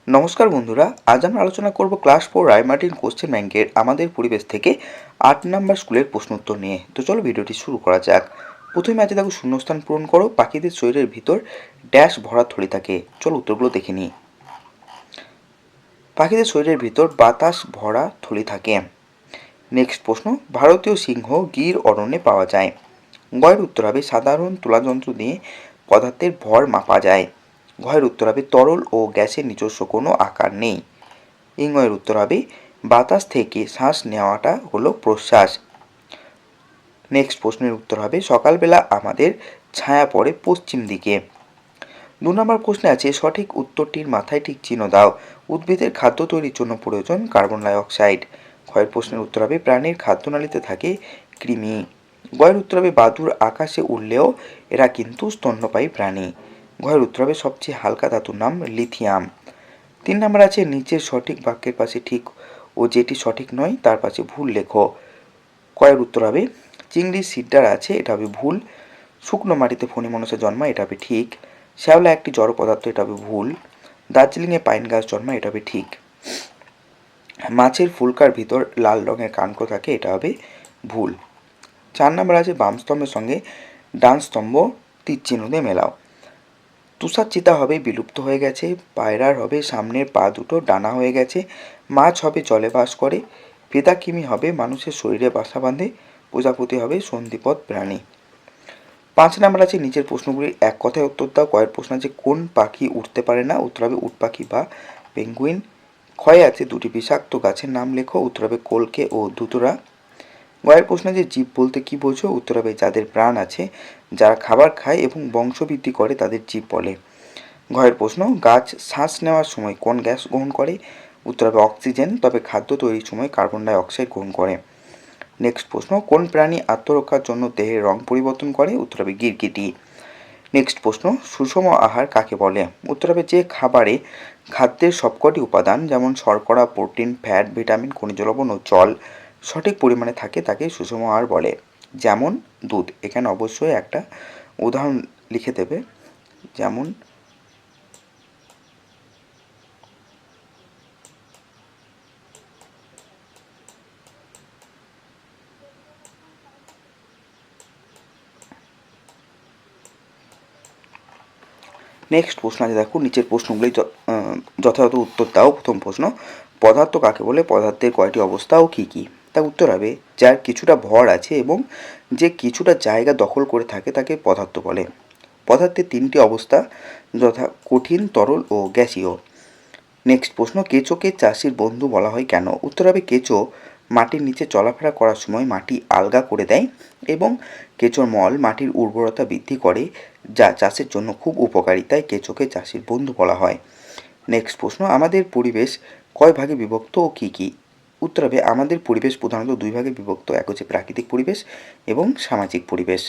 নমস্কার বন্ধুরা, আজ আমরা আলোচনা করব ক্লাস 4 রায়মার্টিন কোশ্চেন ব্যাংকের আমাদের পরিবেশ থেকে 8 নম্বর স্কুলের প্রশ্ন উত্তর নিয়ে। তো চলো ভিডিওটি শুরু করা যাক। প্রথমে আছে দেখো, শূন্যস্থান পূরণ করো। পাখিদের শরীরের ভিতর ড্যাশ ভরা থলি থাকে। চলো উত্তরগুলো দেখে নিই। পাখিদের শরীরের ভিতর বাতাস ভরা থলি থাকে। নেক্সট প্রশ্ন, ভারতীয় সিংহ গির অরণ্যে পাওয়া যায়। গয়ের উত্তর হবে সাধারণ তুলাযন্ত্র দিয়ে পদার্থের ভর মাপা যায়। ঘয়ের উত্তর হবে তরল ও গ্যাসের নিজস্ব কোনো আকার নেই। ইংয়ের উত্তর হবে বাতাস থেকে শ্বাস নেওয়াটা হলো প্রশ্বাস। নেক্সট প্রশ্নের উত্তর হবে সকালবেলা আমাদের ছায়া পড়ে পশ্চিম দিকে। 2 নম্বর প্রশ্নে আছে সঠিক উত্তরটির মাথায় ঠিক চিহ্ন দাও। উদ্ভিদের খাদ্য তৈরির জন্য প্রয়োজন কার্বন ডাই অক্সাইড। ক্ষয়ের প্রশ্নের উত্তর হবে প্রাণীর খাদ্যনালীতে থাকে কৃমি। গয়ের উত্তর হবে বাদুড় আকাশে উড়লেও এরা কিন্তু স্তন্যপায়ী প্রাণী। ঘয়ের উত্তর হবে সবচেয়ে হালকা ধাতুর নাম লিথিয়াম। 3 নম্বর আছে নিচের সঠিক বাক্যের পাশে ঠিক ও যেটি সঠিক নয় তার পাশে ভুল লেখো। কয়ের উত্তর হবে চিংড়ি সিডার আছে, এটা হবে ভুল। শুকনো মাটিতে ফণী মানুষের জন্মায়, এটা হবে ঠিক। শ্যাওলা একটি জড় পদার্থ, এটা হবে ভুল। দার্জিলিংয়ে পাইন গাছ জন্মায়, এটা হবে ঠিক। মাছের ফুলকার ভিতর লাল রঙের কানকো থাকে, এটা হবে ভুল। 4 নম্বর আছে বাম স্তম্ভের সঙ্গে ডান স্তম্ভ তীর চিহ্ন দিয়ে মেলাও। তুষার চিতা হবে বিলুপ্ত হয়ে গেছে। পায়রার হবে সামনের পা দুটো ডানা হয়ে গেছে। মাছ হবে জলে বাস করে। ফেদাকিমি হবে মানুষের শরীরে বাসা বাঁধে। প্রজাপতি হবে সন্ধিপদ প্রাণী। 5 নম্বর আছে নিচের প্রশ্নগুলির এক কথায় উত্তর দাও। কয়ের প্রশ্ন আছে কোন পাখি উঠতে পারে না, উত্তর হবে উট পাখি বা পেঙ্গুইন। ক্ষয়ে আছে দুটি বিষাক্ত গাছের নাম লেখো, উত্তর হবে কলকে ও ধুতুরা। গয়ের প্রশ্ন যে জীব বলতে কি বোঝো, উত্তর হবে যাদের প্রাণ আছে, যারা খাবার খায় এবং বংশবৃদ্ধি করে তাদের জীব বলে। ঘয়ের প্রশ্ন গাছ শ্বাস নেওয়ার সময় কোন গ্যাস গ্রহণ করে, উত্তর হবে অক্সিজেন, তবে খাদ্য তৈরির সময় কার্বন ডাই অক্সাইড গ্রহণ করে। নেক্সট প্রশ্ন কোন প্রাণী আত্মরক্ষার জন্য দেহের রং পরিবর্তন করে, উত্তর হবে গিরগিটি। নেক্সট প্রশ্ন সুষম আহার কাকে বলে, উত্তর হবে যে খাবারে খাদ্যের সবকটি উপাদান যেমন শর্করা, প্রোটিন, ফ্যাট, ভিটামিন, খনিজ লবণ ও জল সঠিক পরিমাণে থাকে তাকে সুষম আহার বলে। যেমন দুধ, এখানে অবশ্যই একটা উদাহরণ লিখে দেবে। যেমন নেক্সট প্রশ্ন আছে দেখো, নিচের প্রশ্নগুলি যথাযথ উত্তর দাও। প্রথম প্রশ্ন পদার্থ কাকে বলে, পদার্থের কয়টি অবস্থা ও কী কী। তার উত্তর হবে যার কিছুটা ভর আছে এবং যে কিছুটা জায়গা দখল করে থাকে তাকে পদার্থ বলে। পদার্থের 3টি অবস্থা যথা কঠিন, তরল ও গ্যাসীয়। নেক্সট প্রশ্ন কেঁচোকে চাষির বন্ধু বলা হয় কেন, উত্তর হবে কেঁচো মাটির নিচে চলাফেরা করার সময় মাটি আলগা করে দেয় এবং কেঁচোর মল মাটির উর্বরতা বৃদ্ধি করে, যা চাষের জন্য খুব উপকারী, তাই কেঁচোকে চাষির বন্ধু বলা হয়। নেক্সট প্রশ্ন আমাদের পরিবেশ কয় ভাগে বিভক্ত ও কী কী, উত্তর হবে আমাদের পরিবেশ প্রধানত 2 ভাগে বিভক্ত, এক হচ্ছে প্রাকৃতিক পরিবেশ এবং সামাজিক পরিবেশ।